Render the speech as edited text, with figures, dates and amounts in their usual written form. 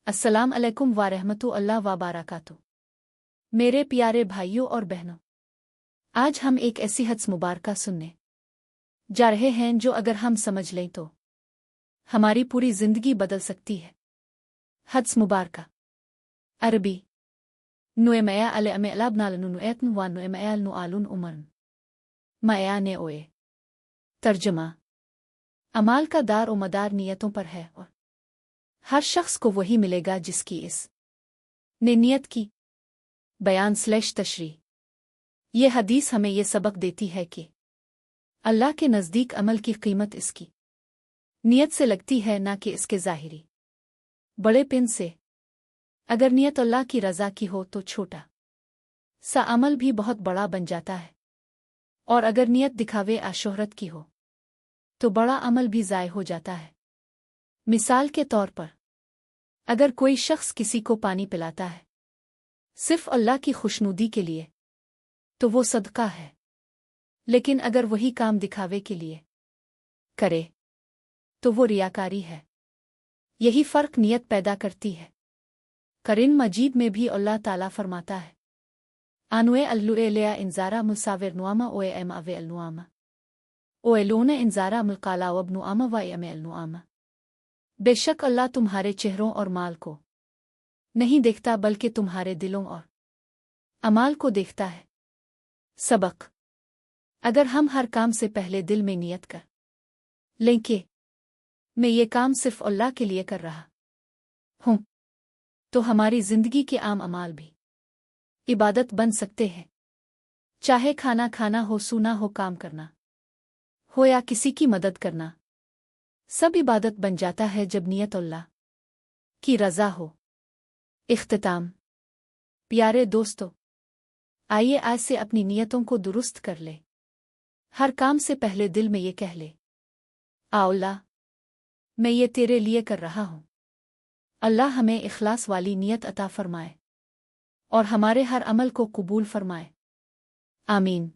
अस्सलाम अलैकुम वारहमतुल्लाह वबरकातुहू। मेरे प्यारे भाइयों और बहनों, आज हम एक ऐसी हदीस मुबारका सुनने जा रहे हैं जो अगर हम समझ लें तो हमारी पूरी जिंदगी बदल सकती है। हदीस मुबारका अरबी नुएमया अलबनालनुएतन व नुएमया नुआलुन उमरन मयाने ओए। तर्जमा अमाल का दार व मदार नियतों पर है और हर शख्स को वही मिलेगा जिसकी इस ने नियत की। बयान/तशरीह। ये हदीस हमें ये सबक देती है कि अल्लाह के नज़दीक अमल की कीमत इसकी नियत से लगती है, ना कि इसके ज़ाहिरी बड़ेपन से। अगर नियत अल्लाह की रज़ा की हो तो छोटा सा अमल भी बहुत बड़ा बन जाता है, और अगर नियत दिखावे शोहरत की हो तो बड़ा अमल भी ज़ाय हो जाता है। मिसाल के तौर पर, अगर कोई शख्स किसी को पानी पिलाता है सिर्फ अल्लाह की खुशनुदी के लिए तो वो सदका है, लेकिन अगर वही काम दिखावे के लिए करे तो वो रियाकारी है। यही फ़र्क नियत पैदा करती है। कुरान मजीद में भी अल्लाह ताला फरमाता है, आनुए अल्लुएलिया इंजारा मुसाविर नुआमा ओए एम अवे अलनुआमा ओए लोने इंजारा मुलकाला वबनुआमा व एम अलनुआमा। बेशक अल्लाह तुम्हारे चेहरों और माल को नहीं देखता, बल्कि तुम्हारे दिलों और अमाल को देखता है। सबक: अगर हम हर काम से पहले दिल में नियत कर लें कि मैं ये काम सिर्फ अल्लाह के लिए कर रहा हूँ, तो हमारी जिंदगी के आम अमाल भी इबादत बन सकते हैं। चाहे खाना खाना हो, सूना हो, काम करना हो या किसी की मदद करना, सब इबादत बन जाता है जब नियत अल्लाह की रज़ा हो। इख्तिताम। प्यारे दोस्तों, आइए आज से अपनी नियतों को दुरुस्त कर ले। हर काम से पहले दिल में ये कह ले, आ अल्लाह, मैं ये तेरे लिए कर रहा हूँ। अल्लाह हमें इखलास वाली नियत अता फरमाए और हमारे हर अमल को कबूल फरमाए। आमीन।